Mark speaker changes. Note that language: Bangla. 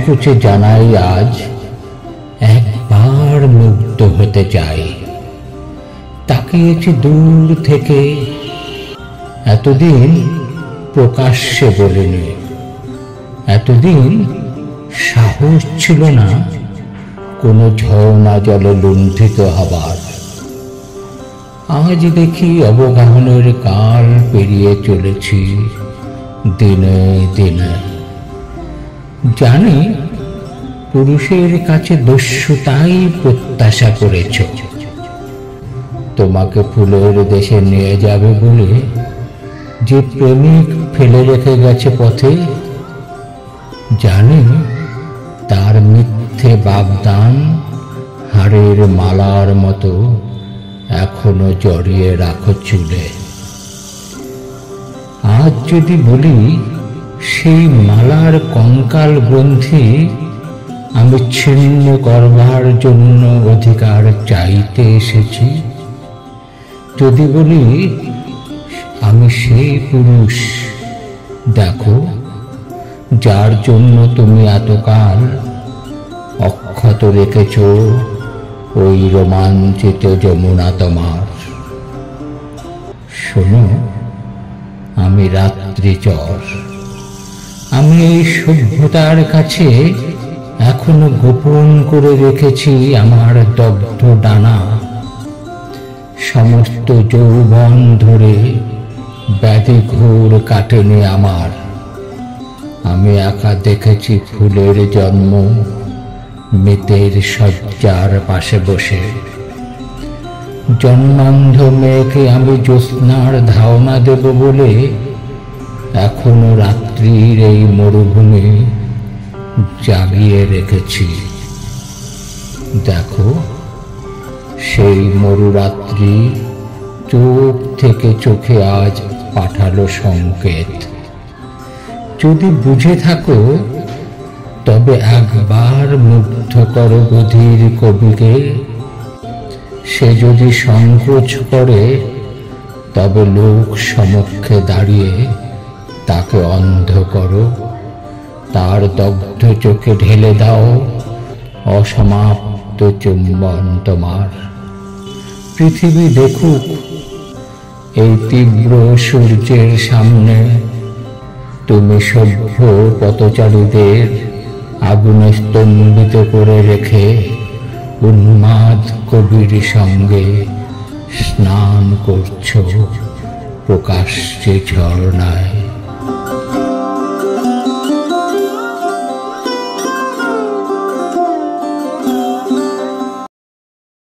Speaker 1: সংকোচে জানাই আজ, একবার মুগ্ধ হতে চাই। তাকিয়েছি দূর থেকে, এতদিন প্রকাশ্যে বলিনি, এতদিন সাহস ছিল না কোনো ঝর্ণা জলে লুণ্ঠিত হবার। আজ দেখি অবগাহনের কাল পেরিয়ে চলেছি দিনে দিনে। জানি পুরুষের কাছে দস্যুতাই প্রত্যাশা করেছ, তোমাকে ফুলের দেশে নিয়ে যাবে বলে যে প্রেমিক ফেলে রেখে গেছে পথে। জানি তার মিথ্যে বাগদান হাড়ের মালার মতো এখনো জড়িয়ে রাখো চুলে। আজ যদি বলি সেই মালার কঙ্কাল গ্রন্থি আমি ছিন্ন করবার জন্য অধিকার চাইতে এসেছি, যদি বলি আমি সেই পুরুষ, দেখো যার জন্য তুমি এতকাল অক্ষত রেখেছ ওই রোমাঞ্চিত যমুনা তোমার। শোনো, আমি রাত্রিচর, আমি এই সভ্যতার কাছে এখনো গোপন করে রেখেছি আমার দগ্ধ ডানা। সমস্ত যৌবন ধরে ব্যাধি ঘোর কাটেনি আমার। আমি একা দেখেছি ফুলের জন্ম মৃতের শয্যার পাশে বসে। জন্মান্ধ মেয়েকে আমি জ্যোৎস্নার ধারণা দেব বলে এখনো রাত্রির এই মরুভূমি জাগিয়ে রেখেছি। দেখো সেই মরুরাত্রি চোখ থেকে চোখে আজ পাঠালো সংকেত। যদি বুঝে থাকো তবে একবার মুগ্ধ করো বধির কবিকে। সে যদি সংকোচ করে তবে লোক সমক্ষে দাঁড়িয়ে তাকে অন্ধ করো। তার দগ্ধ চোখে ঢেলে দাও অসমাপ্ত চুম্বন তোমার। পৃথিবী দেখুক এই তীব্র সূর্যের সামনে তুমি সভ্য পথচারীদের আগুনে স্তম্ভিত করে রেখে উন্মাদ কবির সঙ্গে স্নান করছো প্রকাশ্যে ঝর্ণায়।